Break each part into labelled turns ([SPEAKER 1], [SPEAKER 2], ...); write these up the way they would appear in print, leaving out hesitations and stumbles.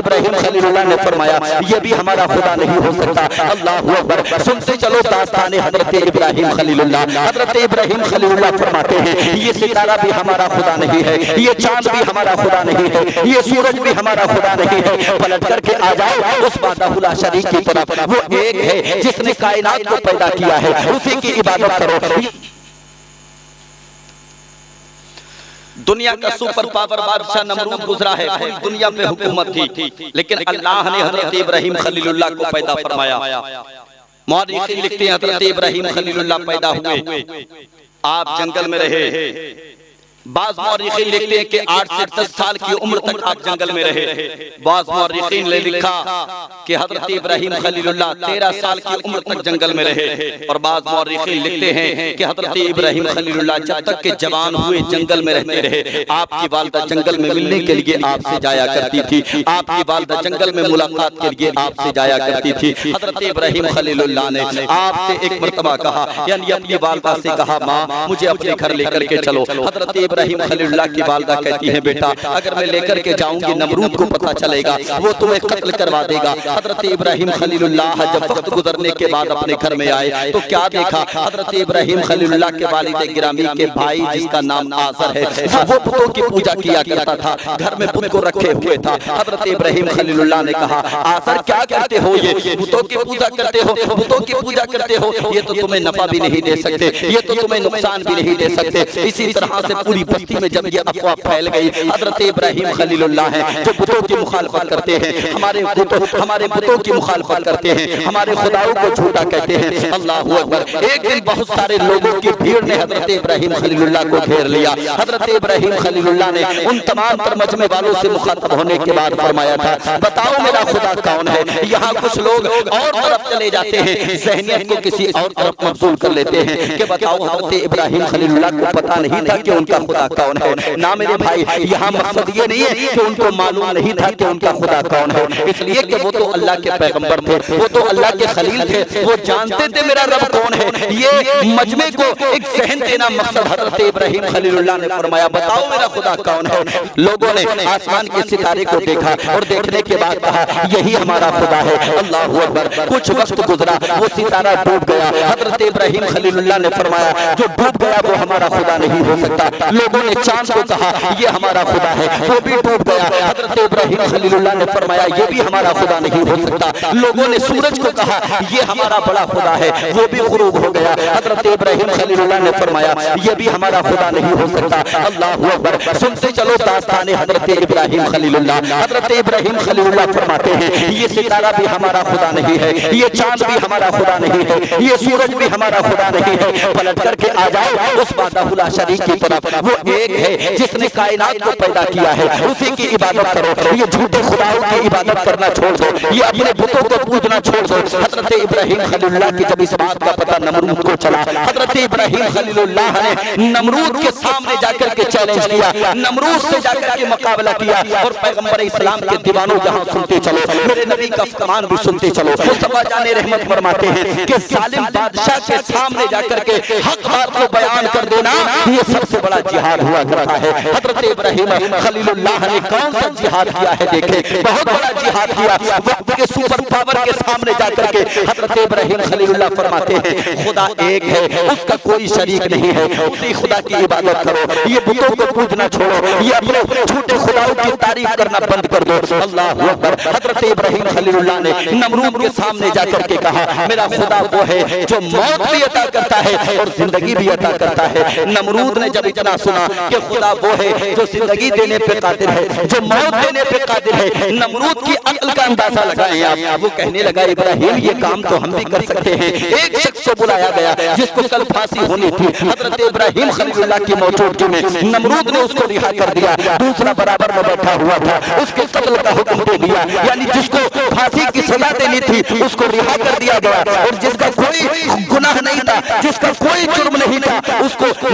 [SPEAKER 1] ابراہیم خلیل اللہ نے فرمایا یہ بھی ہمارا خدا نہیں ہو سکتا۔ اللہ اکبر، سنتے چلو داستان حضرت ابراہیم خلیل اللہ۔ حضرت ابراہیم خلیل اللہ فرماتے ہیں یہ ستارہ بھی ہمارا خدا نہیں ہے، یہ چاند بھی ہمارا خدا نہیں ہے، یہ سورج بھی ہمارا خدا نہیں ہے۔ پلٹ کر کے آ جاؤ اس وحدہ لا شریک کی طرف، وہ ایک ہے جس نے کائنات کو پیدا کیا ہے، اسی کی عبادت کرو۔ دنیا کا سپر پاور بادشاہ نمرود گزرا ہے، پوری دنیا پہ حکومت تھی، لیکن اللہ نے حضرت ابراہیم خلیل اللہ کو پیدا فرمایا۔ مورخین لکھتے ہیں حضرت ابراہیم خلیل اللہ پیدا ہوئے، آپ جنگل میں رہے۔ بعض مورخین لکھتے ہیں کہ 8 سے 10 سال کی عمر تک آپ جنگل میں رہے۔ بعض مورخین نے لکھا کہ حضرت ابراہیم خلیل اللہ 13 سال کی عمر تک جنگل میں رہے، اور بعض مورخین لکھتے ہیں کہ حضرت ابراہیم خلیل اللہ جب تک کہ جوان ہوئے جنگل میں رہتے رہے۔ آپ کی والدہ جنگل میں ملنے کے لیے آپ سے جایا کرتی تھی، آپ کی والدہ جنگل میں ملاقات کے لیے آپ سے جایا کرتی تھی۔ حضرت ابراہیم خلیل اللہ نے آپ سے ایک مرتبہ کہا، یعنی اپنی والدہ سے کہا ماں مجھے اپنے گھر لے کر کے چلو۔ حضرت ابراہیم خلیل اللہ کی والدہ کہتی ہے بیٹا اگر میں لے کر کے جاؤں گی نمرود کو پتہ چلے گا، وہ تمہیں قتل کروا دے گا۔ حضرت ابراہیم خلیل اللہ جب وقت گزرنے کے بعد اپنے گھر میں آئے تو کیا دیکھا؟ حضرت ابراہیم خلیل اللہ کے والد گرامی کے بھائی جس کا نام آزر ہے، وہ بتوں کی پوجا کیا کرتا تھا، گھر میں بت کو رکھے ہوئے تھا۔ حضرت ابراہیم خلیل اللہ نے کہا آزر کیا کرتے ہو؟ یہ بتوں کی پوجا کرتے ہو، بتوں کی پوجا کرتے ہو، یہ تو تمہیں نفع بھی نہیں دے سکتے، یہ تو تمہیں نقصان بھی نہیں دے سکتے۔ اسی طرح سے پوری بستی میں جب یہ افواہ پھیل گئی، حضرت ابراہیم خلیل اللہ ہیں جو بتوں کی مخالفت کرتے ہیں، ہمارے بتوں کی مخالفت کرتے ہیں، ہمارے خداؤں کو جھوٹا کہتے ہیں۔ اللہ اکبر، ایک دن بہت سارے لوگوں کی بھیڑ نے حضرت ابراہیم خلیل اللہ کو گھیر لیا۔ حضرت ابراہیم خلیل اللہ نے ان تمام تر مجمع والوں سے مخاطب ہونے کے بعد فرمایا تھا بتاؤ میرا خدا کون ہے؟ یہاں کچھ لوگ اور طرف چلے جاتے ہیں، ذہنیت کو کسی اور طرف مبذول کر لیتے ہیں کہ بتاؤ حضرت ابراہیم خلیل اللہ کو پتہ نہیں تھا کہ ان کا خدا کون ہے۔ نہ میرے بھائی، یہاں مقصد یہ نہیں ہے کہ ان کو معلوم نہیں تھا کہ ان کا خدا کون ہے، اس لیے کہ وہ تو اللہ کے پیغمبر تھے، وہ تو اللہ کے خلیل تھے، وہ جانتے تھے میرا رب کون ہے۔ یہ مجمع کو ایک ذہن دینا مقصد حضرت ابراہیم خلیل اللہ نے فرمایا بتاؤ میرا خدا کون ہے۔ لوگوں نے آسمان کے ستارے کو دیکھا اور دیکھنے کے بعد کہا یہی ہمارا خدا ہے۔ اللہ اکبر، کچھ وقت گزرا، وہ ستارہ ڈوب گیا۔ حضرت ابراہیم خلیل اللہ نے فرمایا جو ڈوب گیا وہ ہمارا خدا نہیں ہو سکتا۔ لوگوں نے چاند کو کہا یہ ہمارا خدا ہے، وہ بھی ڈوب گیا۔ حضرت ابراہیم خلیل اللہ نے فرمایا یہ بھی ہمارا خدا نہیں ہو سکتا۔ لوگوں نے سورج کو کہا یہ ہمارا بڑا خدا ہے، وہ بھی غروب ہو گیا۔ حضرت ابراہیم خلیل اللہ نے فرمایا یہ بھی ہمارا خدا نہیں ہو سکتا۔ اللہ اکبر، سنتے چلو داستان حضرت ابراہیم خلیل اللہ۔ حضرت ابراہیم خلیل اللہ فرماتے ہیں یہ ستارہ بھی ہمارا خدا نہیں ہے، یہ چاند بھی ہمارا خدا نہیں ہے، یہ سورج بھی ہمارا خدا نہیں ہے۔ پلٹ کر کے آ جاؤ اس وحدہ لا شریک کی طرف، وہ ایک ہے جس نے کائنات کو پیدا کیا ہے، اسی کی عبادت کرو۔ یہ جھوٹے خداؤں کی عبادت کرنا چھوڑ دو، یہ اپنے بتوں کو پوجنا چھوڑ دو۔ حضرت ابراہیم خلیل اللہ کی جب اس بات کا پتہ نمرود کو چلا، حضرت ابراہیم خلیل اللہ نے نمرود کے سامنے جا کر کے چیلنج کیا، نمرود سے جا کر کے مقابلہ کیا۔ اور پیغمبر اسلام کے دیوانوں یہاں سنتے چلو، میرے نبی کا فرمان بھی سنتے چلو۔ مصطفیٰ جان رحمت فرماتے ہیں کہ ظالم بادشاہ کے سامنے جا کر کے حق بات کو بیان کر دینا یہ سب سے بڑا جہاد ہوا کرتا ہے۔ حضرت ابراہیم خلیل اللہ نے کون سا جہاد کیا ہے؟ دیکھیں بہت بڑا جہاد کیا، وقت کے سپر پاور کے سامنے جا کر کے حضرت ابراہیم خلیل اللہ فرماتے ہیں خدا ایک ہے، اس کا کوئی شریک نہیں ہے، اسی خدا کی عبادت کرو، یہ بتوں کو پوجنا چھوڑو، یہ اپنے جھوٹے خداؤں کی تعریف کرنا بند کر دو۔ اللہ اکبر، حضرت ابراہیم خلیل اللہ نے نمرود کے سامنے جا کر کے کہا میرا خدا وہ ہے جو موت بھی عطا کرتا ہے اور زندگی بھی عطا کرتا ہے۔ نمرود نے جب اتنا سنا کہ خدا وہ ہے جو زندگی دینے پہ قادر ہے، جو موت دینے پہ قادر ہے، نمرود کی عقل کا اندازہ لگائیں آپ۔ وہ کہنے لگا ابراہیم یہ کام تو ہم بھی کر سکتے ہیں۔ ایک شخص کو بلایا گیا جس کو کل پھانسی ہونی تھی، حضرت ابراہیم خلیل اللہ کی موجودگی میں نمرود نے اس کو رہا کر دیا۔ دوسرا برابر میں بیٹھا ہوا تھا، اس کے قتل کا حکم دے دیا، یعنی جس کو پھانسی کی سزا دینی تھی اس کو رہا کر دیا گیا، اور جس کا کوئی گناہ نہیں تھا، جس کا کوئی جرم نہیں تھا، اس کو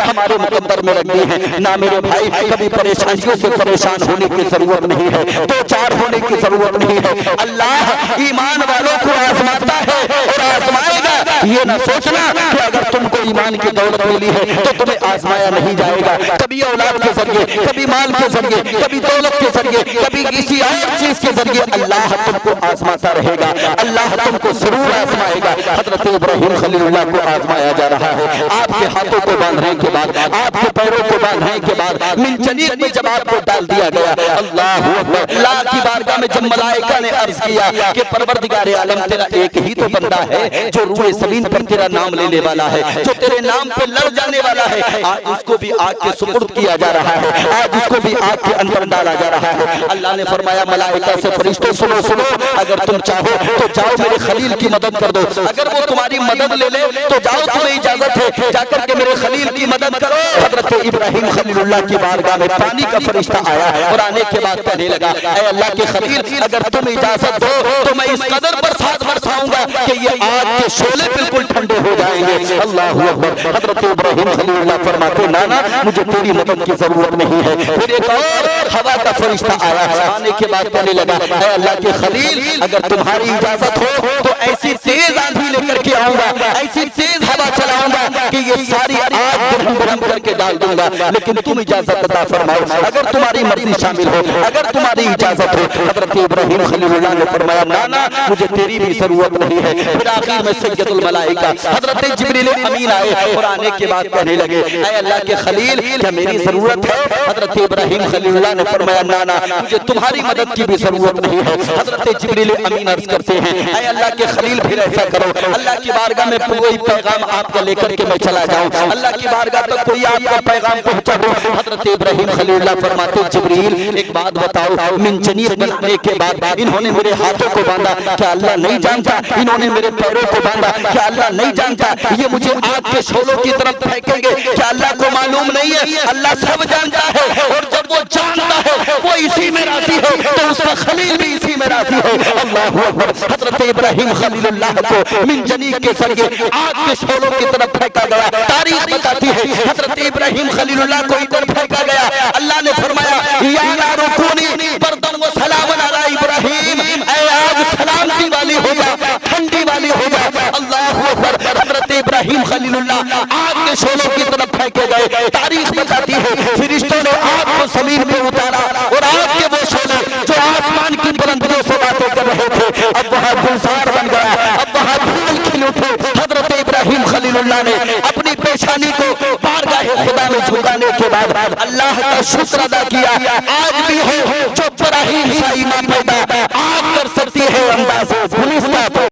[SPEAKER 2] ہمارے مقدر میں رکھ دی ہیں. نہ میرے بھائی, کبھی پریشانیوں سے پریشان ہونے کی ضرورت نہیں ہے, دو چار ہونے کی ضرورت نہیں ہے. اللہ ایمان والوں کو آزماتا ہے اور آزمائے گا. یہ نہ سوچنا کہ اگر تم کو ایمان کی دولت ملی ہے تو تمہیں آزمایا نہیں جائے گا. کبھی اولاد کے ذریعے, کبھی مال کے ذریعے, کبھی دولت کے ذریعے, کبھی کسی اور چیز کے ذریعے اللہ تم کو آزماتا رہے گا. اللہ تم کو ضرور آزمائے گا. حضرت ابراہیم خلیل اللہ کو آزمایا جا رہا ہے. آپ کے ہاتھوں کو باندھنے کے بعد, آپ کے پیروں کو باندھنے کے بعد منجنیق میں جب آپ کو ڈال دیا گیا, اللہ اکبر, اللہ کی بارگاہ میں جب ملائکہ نے عرض کیا کہ پروردگار عالم تیرا ایک ہی تو بندہ ہے جو روح زمین پر تیرا نام لینے والا ہے, جو تیرے نام پہ لڑ جانے والا ہے. آج اس کو بھی آگ کے سپرد کیا جا رہا ہے, آج اس کو بھی آگ کے اندر ڈالا جا رہا ہے. اللہ نے فرمایا ملائکہ سے, فرشتوں سنو سنو, اگر تم چاہو تو جاؤ میرے خلیل کی مدد کر دو. اگر وہ تمہاری مدد لے لے تو جاؤ, تمہیں اجازت ہے, جا کر کے میرے خلیل کی مدد کرو. حضرت ابراہیم خلیل اللہ کی بارگاہ میں پانی کا فرشتہ آیا اور آنے کے بعد کہنے لگا, اے اللہ کے خلیل, اگر تم اجازت دو تو میں اس قدر برسات برساؤں گا کہ یہ آگ کے شعلے بالکل ٹھنڈے ہو جائیں گے. اللہ اکبر. حضرت ابراہیم خلیل اللہ فرماتے, نانا مجھے تیری مدد کی ضرورت نہیں ہے. پھر ایک اور ہوا کا فرشتہ آیا, آنے کے بعد کہنے لگا, اے اللہ کے خلیل, اگر تمہاری اجازت ہو تو ایسی تیز آندھی لے کر کے آؤں گا, ایسی تیز ہوا چلاؤں گا کہ یہ ساری آگ برہم برہم کر کے ڈال دوں گا, لیکن تم اجازت عطا فرماؤ, اگر تمہاری مرضی شامل ہو, اگر تمہاری اجازت ہو. حضرت ابراہیم خلیل اللہ نے فرمایا, نانا مجھے تیری بھی ضرورت نہیں ہے. پھر آخر میں سید الملائکہ حضرت جبریل امین آئے اور آنے کے بعد کہنے لگے, اے اللہ کے خلیل, کیا میری ضرورت ہے؟ حضرت ابراہیم خلیل اللہ نے فرمایا, نانا مجھے تمہاری مدد کی بھی ضرورت نہیں ہے. حضرت جبریل امین عرض کرتے ہیں, اے اللہ کے خلیل, پھر ایسا کرو, اللہ کی بارگاہ میں کوئی پیغام آپ کا لے کر کے میں چلا جاؤں, اللہ کی بارگاہ تک کوئی آپ کا پیغام پہنچا دو. حضرت ابراہیم خلیل اللہ فرماتے, جبریل ایک بات بتاؤ, منجنیق بنانے کے بعد انہوں نے میرے ہاتھوں کو باندھا, کیا اللہ نہیں جانتا؟ انہوں نے میرے پیروں کو باندھا, کیا اللہ نہیں جانتا؟ یہ مجھے آگ کے شعلوں کی طرف پھینکیں گے, کیا اللہ کو معلوم نہیں ہے؟ اللہ سب جانتا ہے, اور جب وہ جانتا ہے وہ اسی میں راضی ہے تو اس کا خلیل بھی اسی میں راضی ہے. اللہ اکبر. حضرت ابراہیم خلیل اللہ کو منجنیق کے ذریعے آگ کے شعلوں کی طرف پھینکا گیا. تاریخ بتاتی ہے حضرت ابراہیم خلیل اللہ کو ادھر پھینکا گیا. اللہ نے فرمایا, یا نار کونی بردن و سلام علی ابراہیم, اے آگ سلامتی والی ہو جا, ٹھنڈی والی ہو جا. اللہ اکبر. حضرت ابراہیم خلیل اللہ آگ کے شعلوں کی طرف پھینکے گئے. تاریخ بتاتی ہے فرشتوں نے آگ کو زمین پہ اتارا, اور آگ کے وہ شعلے جو آسمان کی بلندیوں سے باتیں کر رہے تھے اب وہاں گلزار بن گیا, اب وہاں پھول کھل اٹھے. حضرت ابراہیم خلیل اللہ نے اپنی پیشانی کو بارگاہ خدا میں جھکانے کے بعد اللہ کا شکر ادا کیا. آج بھی ہے جو ابراہیم سا ایمان پیدا آگ کر سکتی ہے انداز گلستہ.